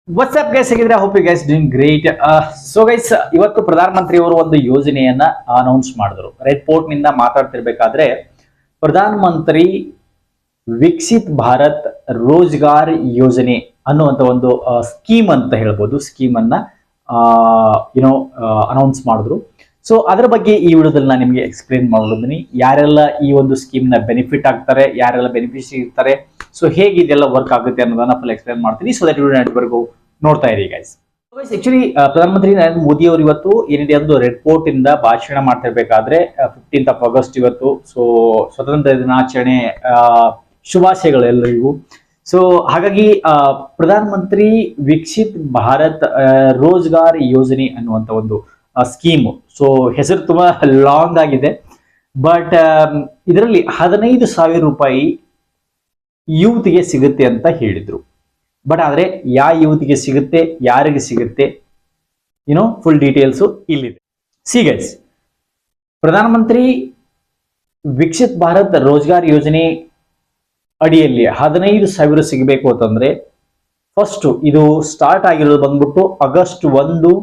WhatsApp guys ಹೇಗಿದ್ರೆ hope you guys doing great. So guys, ಇವತ್ತು ಪ್ರಧಾನಮಂತ್ರಿ ಅವರು ಒಂದು ಯೋಜನೆಯನ್ನ ಅನೌನ್ಸ್ ಮಾಡಿದ್ರು. ರೆಡ್ ಪೋರ್ಟ್ ನಿಂದ ಮಾತಾಡ್ತಿರ್ಬೇಕಾದ್ರೆ ಪ್ರಧಾನ ಮಂತ್ರಿ ವಿಕಸಿತ್ ಭಾರತ್ ರೋಜ್ಗಾರ್ ಯೋಜನೆ ಅನ್ನುವಂತ ಒಂದು ಸ್ಕೀಮ್ ಅಂತ ಹೇಳ್ಬೋದು. ಸ್ಕೀಮ್ ಅನ್ನ ಅನೌನ್ಸ್ ಮಾಡಿದ್ರು. ಸೊ ಅದರ ಬಗ್ಗೆ ಈ ವಿಡಿಯೋದಲ್ಲಿ ನಾನು ನಿಮಗೆ ಎಕ್ಸ್ಪ್ಲೇನ್ ಮಾಡಿದ್ದೀನಿ. ಯಾರೆಲ್ಲ ಈ ಒಂದು ಸ್ಕೀಮ್ ನ ಬೆನಿಫಿಟ್ ಆಗ್ತಾರೆ, ಯಾರೆಲ್ಲ ಬೆನಿಫಿಷರಿ ಇರ್ತಾರೆ, ಸೊ ಹೇಗೆ ಇದೆಲ್ಲ ವರ್ಕ್ ಆಗುತ್ತೆ ಅನ್ನೋದನ್ನ ಫುಲ್ ಎಕ್ಸ್ಪ್ಲೇನ್ ಮಾಡ್ತೀನಿ. ಸೊ ದಟ್ ವಿಡಿಯೋ ನೆಟ್ವರ್ಕ್ ನೋಡ್ತಾ ಇರಿ ಗೈಸ್. ಆಕ್ಚುಲಿ ಪ್ರಧಾನಮಂತ್ರಿ ನರೇಂದ್ರ ಮೋದಿ ಅವರು ಇವತ್ತು ಏನಿದೆ ಒಂದು ರೆಡ್ ಪೋರ್ಟ್ ಇಂದ ಭಾಷಣ ಮಾಡ್ತಿರ್ಬೇಕಾದ್ರೆ 15th ಆಗಸ್ಟ್ ಇವತ್ತು. ಸೊ ಸ್ವತಂತ್ರ ದಿನಾಚರಣೆ ಶುಭಾಶಯಗಳು ಎಲ್ಲರಿಗೂ. ಸೊ ಹಾಗಾಗಿ ಪ್ರಧಾನ ಮಂತ್ರಿ ವಿಕಸಿತ್ ಭಾರತ್ ರೋಜ್ಗಾರ್ ಯೋಜನೆ ಅನ್ನುವಂತ ಒಂದು ಸ್ಕೀಮ್. ಸೊ ಹೆಸರು ತುಂಬಾ ಲಾಂಗ್ ಆಗಿದೆ, ಬಟ್ ಇದರಲ್ಲಿ 15,000 ರೂಪಾಯಿ ಯೂತ್ಗೆ ಸಿಗುತ್ತೆ ಅಂತ ಹೇಳಿದ್ರು. ಬಟ್ ಆದ್ರೆ ಯಾವ ಯೂತ್ಗೆ ಸಿಗುತ್ತೆ, ಯಾರಿಗೆ ಸಿಗುತ್ತೆ, ಫುಲ್ ಡೀಟೇಲ್ಸ್ ಇಲ್ಲಿದೆ. ಸಿ ಗೈಸ್, ಪ್ರಧಾನಮಂತ್ರಿ ವಿಕಸಿತ್ ಭಾರತ್ ರೋಜ್ಗಾರ್ ಯೋಜನೆ ಅಡಿಯಲ್ಲಿ 15,000 ಸಿಗಬೇಕು ಅಂತಂದ್ರೆ ಫಸ್ಟ್ ಇದು ಸ್ಟಾರ್ಟ್ ಆಗಿರೋದು ಬಂದ್ಬಿಟ್ಟು ಆಗಸ್ಟ್ 1,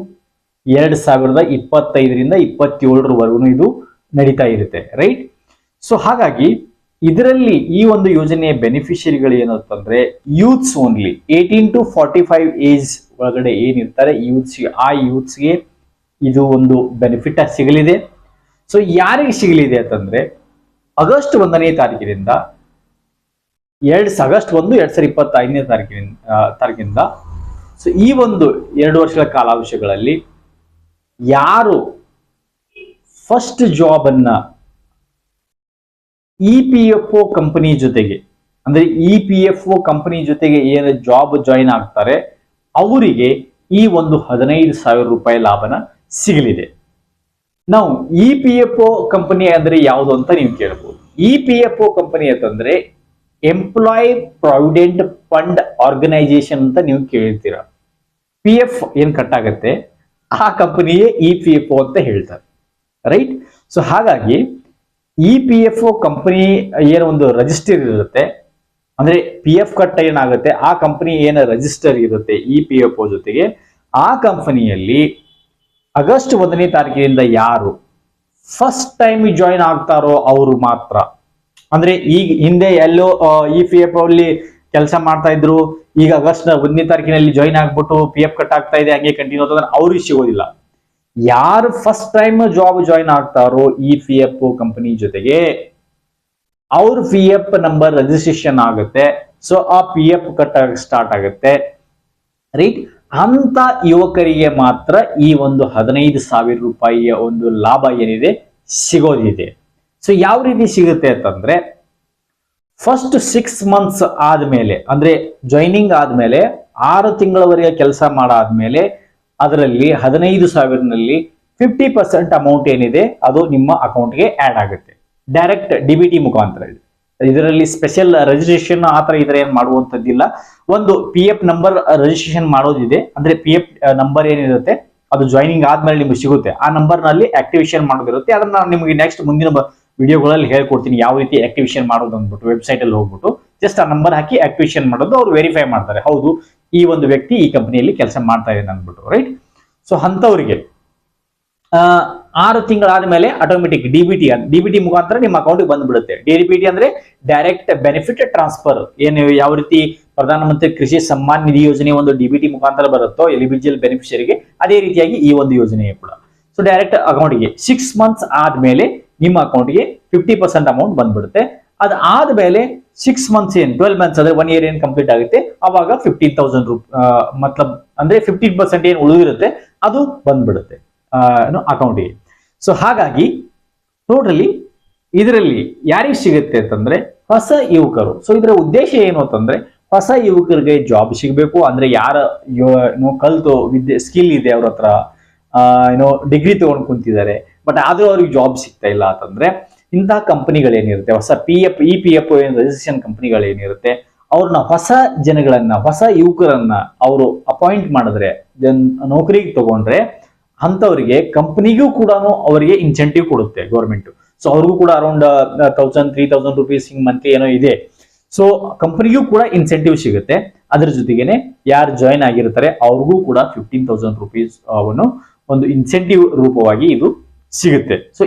2025ರಿಂದ 27ರವರೆಗೂ ಇದು ನಡೀತಾ ಇರುತ್ತೆ, ರೈಟ್? ಸೊ ಹಾಗಾಗಿ ಇದರಲ್ಲಿ ಈ ಒಂದು ಯೋಜನೆಯ ಬೆನಿಫಿಷರಿಗಳು ಏನಂತಂದ್ರೆ ಯೂತ್ಸ್ ಓನ್ಲಿ 18 to 45 ಏಜ್ ಒಳಗಡೆ ಏನಿರ್ತಾರೆ ಆ ಯೂತ್ಸ್ಗೆ ಇದು ಒಂದು ಬೆನಿಫಿಟ್ ಸಿಗಲಿದೆ. ಸೊ ಯಾರಿಗೆ ಸಿಗಲಿದೆ ಅಂತಂದ್ರೆ ಆಗಸ್ಟ್ 1ನೇ ತಾರೀಕಿನಿಂದ ಆಗಸ್ಟ್ 1, 2025ನೇ ತಾರೀಕಿನಿಂದ ಸೊ ಈ ಒಂದು 2 ವರ್ಷಗಳ ಕಾಲಾವಕಾಶಗಳಲ್ಲಿ ಯಾರು ಫಸ್ಟ್ ಜಾಬ್ ಅನ್ನ EPFO ಕಂಪನಿ ಜೊತೆಗೆ, ಅಂದ್ರೆ EPFO ಕಂಪನಿ ಜೊತೆಗೆ ಏನು ಜಾಬ್ ಜಾಯಿನ್ ಆಗ್ತಾರೆ ಅವರಿಗೆ ಈ ಒಂದು 15,000 ರೂಪಾಯಿ ಲಾಭನ ಸಿಗಲಿದೆ. ನಾವು EPFO ಕಂಪನಿ ಅಂದ್ರೆ ಯಾವುದು ಅಂತ ನೀವು ಕೇಳಬಹುದು. EPFO ಕಂಪನಿ ಅಂತಂದ್ರೆ ಎಂಪ್ಲಾಯ್ ಪ್ರಾವಿಡೆಂಟ್ ಫಂಡ್ ಆರ್ಗನೈಸೇಷನ್ ಅಂತ ನೀವು ಕೇಳ್ತೀರಾ. PF ಏನ್ ಕಟ್ ಆಗತ್ತೆ ಆ ಕಂಪನಿಯೇ EPFO ಅಂತ ಹೇಳ್ತಾರೆ, ರೈಟ್? ಸೊ ಹಾಗಾಗಿ EPFO ಕಂಪನಿ ಏನೋ ಒಂದು ರಿಜಿಸ್ಟರ್ ಇರುತ್ತೆ, ಅಂದ್ರೆ PF ಕಟ್ ಏನಾಗುತ್ತೆ ಆ ಕಂಪನಿ ಏನು ರಿಜಿಸ್ಟರ್ ಇರುತ್ತೆ EPFO ಜೊತೆಗೆ, ಆ ಕಂಪನಿಯಲ್ಲಿ ಆಗಸ್ಟ್ 1ನೇ ತಾರೀಕಿನಿಂದ ಯಾರು ಫಸ್ಟ್ ಟೈಮ್ ಜಾಯಿನ್ ಆಗ್ತಾರೋ ಅವರು ಮಾತ್ರ. ಅಂದ್ರೆ ಈಗ ಹಿಂದೆ ಎಲ್ಲೋ EPFO ಅಲ್ಲಿ ಕೆಲಸ ಮಾಡ್ತಾ ಇದ್ರು, ಈಗ ಆಗಸ್ಟ್ 1ನೇ ತಾರೀಕಿನಲ್ಲಿ ಜಾಯಿನ್ ಆಗ್ಬಿಟ್ಟು PF ಕಟ್ ಆಗ್ತಾ ಇದೆ, ಹಂಗೆ ಕಂಟಿನ್ಯೂ ಆಗ್ತದೆ, ಅವ್ರಿಗೆ ಸಿಗೋದಿಲ್ಲ. ಯಾರು ಫಸ್ಟ್ ಟೈಮ್ ಜಾಬ್ ಜಾಯಿನ್ ಆಗ್ತಾರೋ EPFO ಕಂಪನಿ ಜೊತೆಗೆ ಅವ್ರ PF ನಂಬರ್ ರಿಜಿಸ್ಟ್ರೇಷನ್ ಆಗುತ್ತೆ. ಸೊ ಆ PF ಕಟ್ ಸ್ಟಾರ್ಟ್ ಆಗುತ್ತೆ, ರೈಟ್? ಅಂತ ಯುವಕರಿಗೆ ಮಾತ್ರ ಈ ಒಂದು 15,000 ರೂಪಾಯಿಯ ಒಂದು ಲಾಭ ಏನಿದೆ ಸಿಗೋದಿದೆ. ಸೊ ಯಾವ ರೀತಿ ಸಿಗುತ್ತೆ ಅಂತಂದ್ರೆ ಫಸ್ಟ್ 6 ಮಂತ್ಸ್ ಆದ್ಮೇಲೆ, ಅಂದ್ರೆ ಜಾಯ್ನಿಂಗ್ ಆದ್ಮೇಲೆ 6 ತಿಂಗಳವರೆಗೆ ಕೆಲಸ ಮಾಡಾದ್ಮೇಲೆ ಅದರಲ್ಲಿ 15,000ನಲ್ಲಿ 50% ಅಮೌಂಟ್ ಏನಿದೆ ಅದು ನಿಮ್ಮ ಅಕೌಂಟ್ಗೆ ಆಡ್ ಆಗುತ್ತೆ ಡೈರೆಕ್ಟ್ DBT ಮುಖಾಂತರ. ಇದರಲ್ಲಿ ಸ್ಪೆಷಲ್ ರಿಜಿಸ್ಟ್ರೇಷನ್ ಆತರ ಇದ್ರೆ ಏನ್ ಮಾಡುವಂತದ್ದಿಲ್ಲ. ಒಂದು PF ನಂಬರ್ ರಿಜಿಸ್ಟ್ರೇಷನ್ ಮಾಡೋದಿದೆ, ಅಂದ್ರೆ PF ನಂಬರ್ ಏನಿರುತ್ತೆ ಅದು ಜಾಯ್ನಿಂಗ್ ಆದ್ಮೇಲೆ ನಿಮ್ಗೆ ಸಿಗುತ್ತೆ. ಆ ನಂಬರ್ ನಲ್ಲಿ ಆಕ್ಟಿವೇಶನ್ ಮಾಡೋದಿರುತ್ತೆ. ಅದನ್ನ ನಾನು ನಿಮಗೆ ನೆಕ್ಸ್ಟ್ ಮುಂದಿನ ವಿಡಿಯೋಗಳಲ್ಲಿ ಹೇಳ್ಕೊಡ್ತೀನಿ ಯಾವ ರೀತಿ ಆಕ್ಟಿವೇಶನ್ ಮಾಡೋದು ಅಂದ್ಬಿಟ್ಟು. ವೆಬ್ಸೈಟ್ ಅಲ್ಲಿ ಹೋಗ್ಬಿಟ್ಟು ಜಸ್ಟ್ ಆ ನಂಬರ್ ಹಾಕಿ ಆಕ್ಟಿವೇಶನ್ ಮಾಡೋದು, ಅವ್ರು ವೆರಿಫೈ ಮಾಡ್ತಾರೆ ಹೌದು ಈ ಒಂದು ವ್ಯಕ್ತಿ ಈ ಕಂಪನಿಯಲ್ಲಿ ಕೆಲಸ ಮಾಡ್ತಾ ಇದ್ದಾನೆ ಅಂದ್ಬಿಟ್ಟು, ರೈಟ್? ಸೊ ಅಂತವರಿಗೆ 6 ತಿಂಗಳಾದ್ಮೇಲೆ ಆಟೋಮೆಟಿಕ್ DBT ಮುಖಾಂತರ ನಿಮ್ಮ ಅಕೌಂಟ್ಗೆ ಬಂದ್ಬಿಡುತ್ತೆ. DBT ಅಂದ್ರೆ ಡೈರೆಕ್ಟ್ ಬೆನಿಫಿಟ್ ಟ್ರಾನ್ಸ್ಫರ್. ಏನು ಯಾವ ರೀತಿ ಪ್ರಧಾನಮಂತ್ರಿ ಕೃಷಿ ಸಮ್ಮಾನ್ ನಿಧಿ ಯೋಜನೆ ಒಂದು DBT ಮುಖಾಂತರ ಬರುತ್ತೋ ಎಲಿಜಿಬಲ್ ಬೆನಿಫಿಷರಿಗೆ, ಅದೇ ರೀತಿಯಾಗಿ ಈ ಒಂದು ಯೋಜನೆ ಕೂಡ. ಸೊ ಡೈರೆಕ್ಟ್ ಅಕೌಂಟ್ಗೆ 6 ಮಂತ್ಸ್ ಆದ್ಮೇಲೆ ನಿಮ್ಮ ಅಕೌಂಟ್ಗೆ 50% ಅಮೌಂಟ್ ಬಂದ್ಬಿಡುತ್ತೆ. ಅದ್ ಆದ್ಮೇಲೆ 6 ಮಂತ್ಸ್ 12 ಮಂತ್ಸ್ ಅಂದ್ರೆ 1 ಇಯರ್ ಏನ್ ಕಂಪ್ಲೀಟ್ ಆಗುತ್ತೆ ಅವಾಗ 15,000 ಮತ್ಲಬ್ ಅಂದ್ರೆ 15% ಏನ್ ಉಳಿದಿರುತ್ತೆ ಅದು ಬಂದ್ಬಿಡುತ್ತೆ ಅಕೌಂಟ್ಗೆ. ಸೊ ಹಾಗಾಗಿ ಟೋಟಲಿ ಇದರಲ್ಲಿ ಯಾರಿಗೆ ಸಿಗುತ್ತೆ ಅಂತಂದ್ರೆ ಹೊಸ ಯುವಕರು. ಸೊ ಇದರ ಉದ್ದೇಶ ಏನು ಅಂತಂದ್ರೆ ಹೊಸ ಯುವಕರಿಗೆ ಜಾಬ್ ಸಿಗಬೇಕು. ಅಂದ್ರೆ ಯಾರ ಕಲ್ತು ಸ್ಕಿಲ್ ಇದೆ ಅವ್ರ ಹತ್ರ, ಡಿಗ್ರಿ ತಗೊಂಡು ಕುಂತಿದ್ದಾರೆ, ಬಟ್ ಆದ್ರೂ ಅವ್ರಿಗೆ ಜಾಬ್ ಸಿಗ್ತಾ ಇಲ್ಲ ಅಂತಂದ್ರೆ ಇಂತಹ ಕಂಪನಿಗಳೇನಿರುತ್ತೆ ಹೊಸ EPFO ರಿಜಿಸ್ಟ್ರೇಷನ್ ಕಂಪನಿಗಳೇನಿರುತ್ತೆ ಅವ್ರನ್ನ ಹೊಸ ಜನಗಳನ್ನ, ಹೊಸ ಯುವಕರನ್ನ ಅವರು ಅಪಾಯಿಂಟ್ ಮಾಡಿದ್ರೆ, ನೌಕರಿಗೆ ತಗೊಂಡ್ರೆ ಅಂತವರಿಗೆ ಕಂಪನಿಗೂ ಕೂಡ ಅವರಿಗೆ ಇನ್ಸೆಂಟಿವ್ ಕೊಡುತ್ತೆ ಗೌರ್ಮೆಂಟ್. ಸೊ ಅವ್ರಿಗೂ ಕೂಡ ಅರೌಂಡ್ 1,000-3,000 ರೂಪೀಸ್ ಹಿಂಗ್ ಮಂತ್ಲಿ ಏನೋ ಇದೆ. ಸೊ ಕಂಪನಿಗೂ ಕೂಡ ಇನ್ಸೆಂಟಿವ್ ಸಿಗುತ್ತೆ. ಅದ್ರ ಜೊತೆಗೇನೆ ಯಾರು ಜಾಯಿನ್ ಆಗಿರ್ತಾರೆ ಅವ್ರಿಗೂ ಕೂಡ 15,000 rupees ಅವನ್ನು ಒಂದು ಇನ್ಸೆಂಟಿವ್ ರೂಪವಾಗಿ ಇದು ಸಿಗುತ್ತೆ. ಸೊ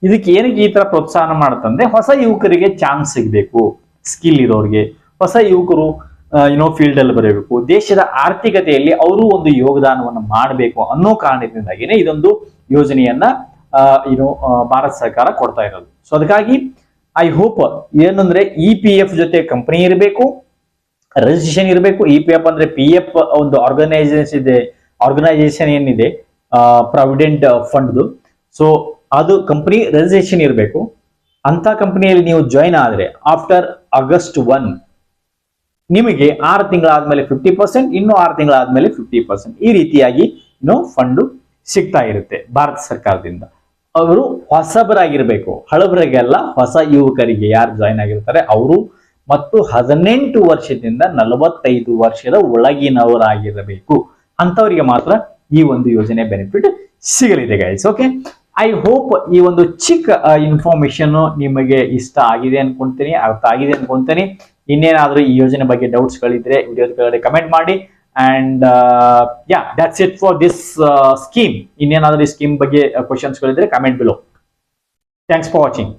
ಇದಕ್ಕೆ ಏನಕ್ಕೆ ಈ ತರ ಪ್ರೋತ್ಸಾಹ ಮಾಡುತ್ತಂದ್ರೆ ಹೊಸ ಯುವಕರಿಗೆ ಚಾನ್ಸ್ ಸಿಗಬೇಕು, ಸ್ಕಿಲ್ ಇರೋರಿಗೆ, ಹೊಸ ಯುವಕರು ಫೀಲ್ಡ್ ಅಲ್ಲಿ ಬರಬೇಕು, ದೇಶದ ಆರ್ಥಿಕತೆಯಲ್ಲಿ ಅವರು ಒಂದು ಯೋಗದಾನವನ್ನು ಮಾಡಬೇಕು ಅನ್ನೋ ಕಾರಣದಿಂದಾಗಿನೇ ಇದೊಂದು ಯೋಜನೆಯನ್ನ ಭಾರತ ಸರ್ಕಾರ ಕೊಡ್ತಾ ಇರೋದು. ಸೊ ಅದಕ್ಕಾಗಿ ಐ ಹೋಪ್ ಏನಂದ್ರೆ EPF ಜೊತೆ ಕಂಪನಿ ಇರಬೇಕು, ರಿಜಿಸ್ಟ್ರೇಷನ್ ಇರಬೇಕು. EPF ಅಂದ್ರೆ PF ಒಂದು ಆರ್ಗನೈಸೇಷನ್ ಏನಿದೆ ಪ್ರಾವಿಡೆಂಟ್ ಫಂಡ್, ಸೊ ಅದು ಕಂಪನಿ ರಿಜಿಸ್ಟ್ರೇಷನ್ ಇರಬೇಕು. ಅಂತ ಕಂಪನಿಯಲ್ಲಿ ನೀವು ಜಾಯಿನ್ ಆದ್ರೆ ಆಫ್ಟರ್ August 1 ನಿಮಗೆ 6 ತಿಂಗಳಾದ್ಮೇಲೆ 50%, ಇನ್ನು 6 ತಿಂಗಳಾದ್ಮೇಲೆ 50%, ಈ ರೀತಿಯಾಗಿ ಫಂಡ್ ಸಿಗ್ತಾ ಇರುತ್ತೆ ಭಾರತ ಸರ್ಕಾರದಿಂದ. ಅವರು ಹೊಸಬರಾಗಿರ್ಬೇಕು, ಹಳಬರಿಗೆಲ್ಲ, ಹೊಸ ಯುವಕರಿಗೆ ಯಾರು ಜಾಯಿನ್ ಆಗಿರ್ತಾರೆ ಅವರು, ಮತ್ತು 18 ವರ್ಷದಿಂದ 45 ವರ್ಷದ ಒಳಗಿನವರಾಗಿರಬೇಕು, ಅಂತವರಿಗೆ ಮಾತ್ರ ಈ ಒಂದು ಯೋಜನೆ ಬೆನಿಫಿಟ್ ಸಿಗಲಿದೆ ಗೈಸ್. ಓಕೆ, ಐ ಹೋಪ್ ಈ ಒಂದು ಚಿಕ್ಕ ಇನ್ಫಾರ್ಮೇಶನ್ ನಿಮಗೆ ಇಷ್ಟ ಆಗಿದೆ ಅನ್ಕೊಂತೀನಿ, ಅರ್ಥ ಆಗಿದೆ ಅನ್ಕೊಂತೀನಿ. ಇನ್ನೇನಾದ್ರೂ ಈ ಯೋಜನೆ ಬಗ್ಗೆ ಡೌಟ್ಸ್ ಗಳಿದ್ರೆ ವಿಡಿಯೋದ ಕೆಳಗಡೆ ಕಮೆಂಟ್ ಮಾಡಿ. And that's it for this scheme. ಇನ್ನೇನಾದ್ರೂ ಈ ಸ್ಕೀಮ್ ಬಗ್ಗೆ ಕ್ವಶನ್ಸ್ ಗಳಿದ್ರೆ comment below. Thanks for watching.